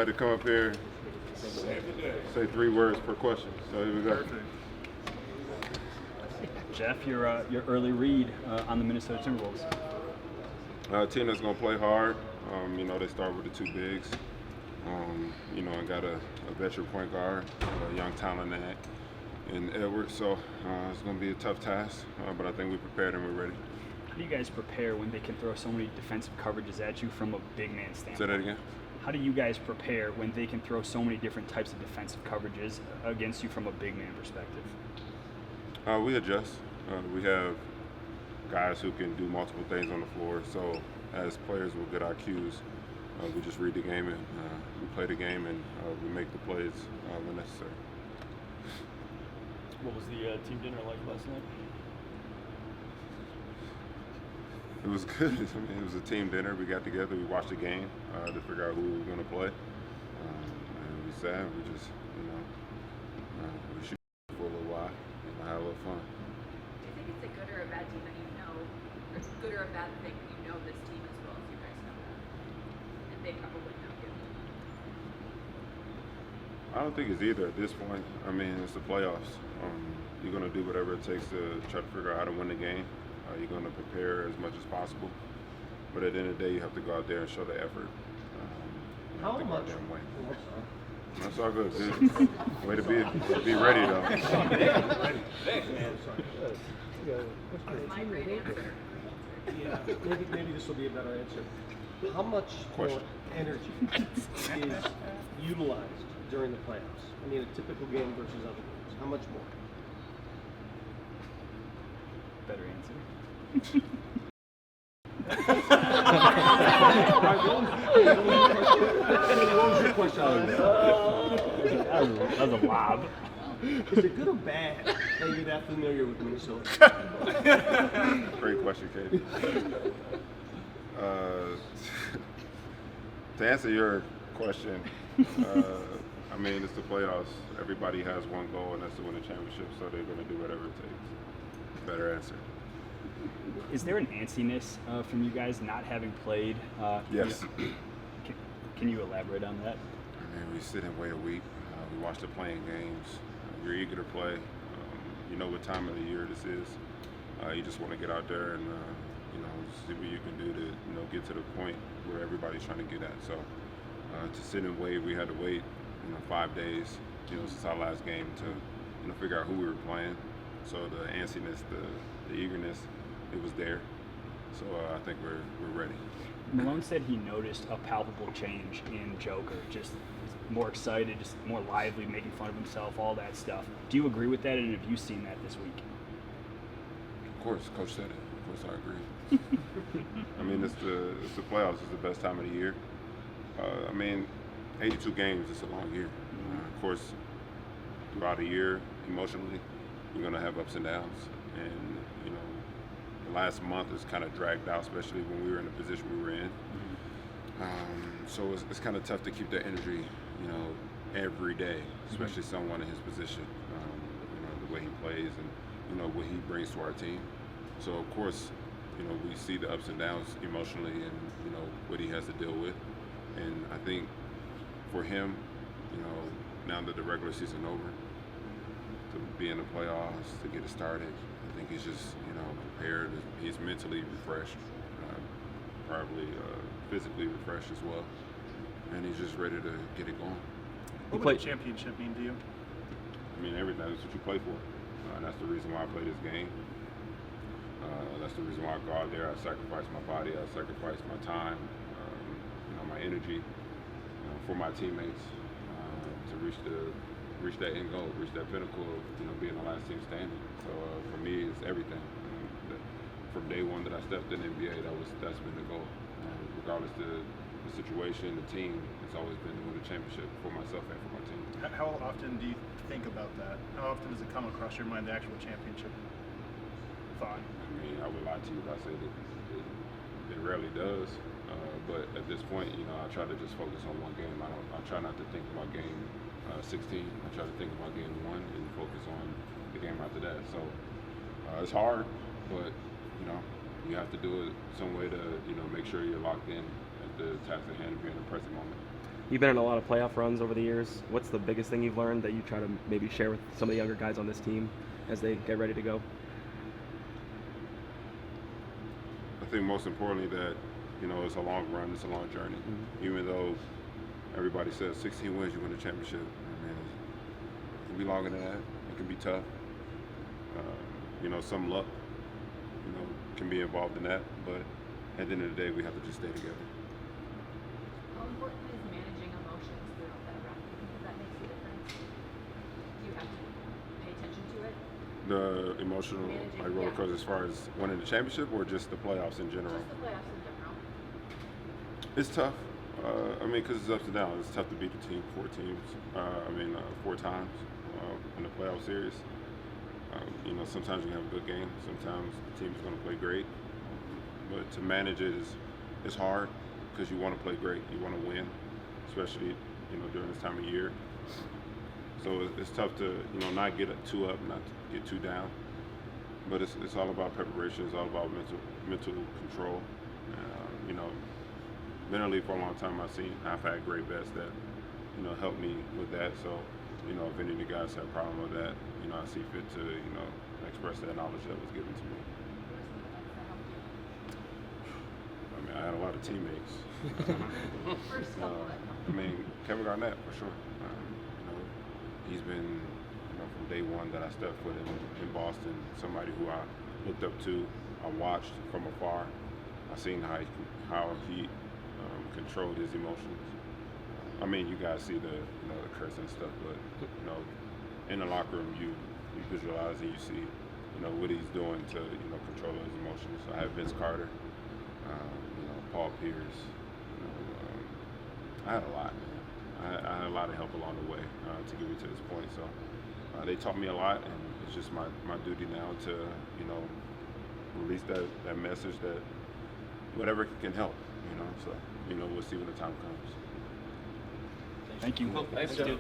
everybody to come up here, say 3 words per question. So here we go. Jeff, your early read on the Minnesota Timberwolves. A team that's going to play hard. They start with the 2 bigs. And got a veteran point guard, a young talent in Edwards. So it's going to be a tough task, but I think we prepared and we're ready. How do you guys prepare when they can throw so many defensive coverages at you from a big man standpoint? Say that again? How do you guys prepare when they can throw so many different types of defensive coverages against you from a big man perspective? We adjust. We have guys who can do multiple things on the floor. So as players with good IQs, we just read the game and we play the game and we make the plays when necessary. What was the team dinner like last night? It was good. It was a team dinner. We got together. We watched the game to figure out who we were going to play. And we sat. We just, we shoot for a little while and had a little fun. Do you think it's a good or a bad team that you know, or it's a good or a bad thing that you know this team as well as you guys know them, and they probably know you? I don't think it's either at this point. It's the playoffs. You're going to do whatever it takes to try to figure out how to win the game. You're going to prepare as much as possible. But at the end of the day, you have to go out there and show the effort. How much? That's all good, dude. Way to be ready, though. My great answer. Yeah, maybe this will be a better answer. How much more energy is utilized during the playoffs? A typical game versus other games. How much more? Better answer. What was your question? That was a lob. Is it good or bad that you're that familiar with Minnesota? Great question, Katie. To answer your question, it's the playoffs. Everybody has one goal, and that's to win the championship, so they're going to do whatever it takes. Better answer. Is there an antsiness from you guys not having played? Yes. Can you elaborate on that? We sit and wait a week. We watch the playing games. You're eager to play. You know what time of the year this is. You just want to get out there and see what you can do to get to the point where everybody's trying to get at. So to sit and wait, we had to wait 5 days since our last game to figure out who we were playing. So the antsiness, the eagerness, it was there. So I think we're ready. Malone said he noticed a palpable change in Joker, just more excited, just more lively, making fun of himself, all that stuff. Do you agree with that, and have you seen that this week? Of course, Coach said it. Of course, I agree. It's the playoffs. It's the best time of the year. 82 games. It's a long year. Of course, throughout the year, emotionally, you're going to have ups and downs, and the last month is kind of dragged out, especially when we were in the position we were in. So it's kind of tough to keep that energy, every day, especially someone in his position, the way he plays and what he brings to our team. So of course, we see the ups and downs emotionally and what he has to deal with. And I think for him, now that the regular season over, to be in the playoffs, to get it started, I think he's just prepared. He's mentally refreshed, probably physically refreshed as well, and he's just ready to get it going. What would a championship mean to you? Everything. That's what you play for, and that's the reason why I play this game. That's the reason why I go out there. I sacrifice my body. I sacrifice my time, my energy for my teammates to reach that end goal, reach that pinnacle of being the last team standing. So for me, it's everything. From day one that I stepped in the NBA, that's been the goal. Regardless of the situation, the team, it's always been to win a championship for myself and for my team. How often do you think about that? How often does it come across your mind, the actual championship thought? I would lie to you if I said it rarely does. But at this point, I try to just focus on one game. I try not to think about game 16. I try to think about game 1 and focus on the game after that. So it's hard, but you have to do it some way to make sure you're locked in at the task at hand and be in the present moment. You've been in a lot of playoff runs over the years. What's the biggest thing you've learned that you try to maybe share with some of the younger guys on this team as they get ready to go? I think most importantly that, you know, it's a long run, it's a long journey. Even though everybody says 16 wins, you win the championship. I mean, it can be longer than that. It can be tough. You know, some luck, you know, can be involved in that. But at the end of the day, we have to just stay together. How important is managing emotions throughout that run? Because that makes a difference. Do you have to pay attention to it? The emotional Managing, like roller yeah. coaster as far as winning the championship or just the playoffs in general? Just the playoffs in general. It's tough. I mean, because it's ups and downs. It's tough to beat the team, 4 teams. 4 times in the playoff series. You know, sometimes you have a good game. Sometimes the team is going to play great. But to manage it is hard because you want to play great. You want to win, especially, you know, during this time of year. So it's tough to, you know, not get too up, not to get too down. But it's all about preparation. It's all about mental control. You know, mentally for a long time I've had great vets that, you know, helped me with that. So, you know, if any of the guys have a problem with that, you know, I see fit to, you know, express that knowledge that was given to me. I mean, I had a lot of teammates. First couple that I mean, Kevin Garnett for sure. You know, he's been, you know, from day one that I stepped foot in Boston. Somebody who I looked up to, I watched from afar. I seen how he controlled his emotions. I mean, you guys see the, you know, the curse and stuff, but, you know, in the locker room, you visualize and you see, you know, what he's doing to, you know, control his emotions. I have Vince Carter, you know, Paul Pierce. You know, I had a lot, man. I had a lot of help along the way to get me to this point. So they taught me a lot, and it's just my duty now to, you know, release that message that whatever can help, you know. So, you know, we'll see when the time comes. Thank you. Thanks, Joe.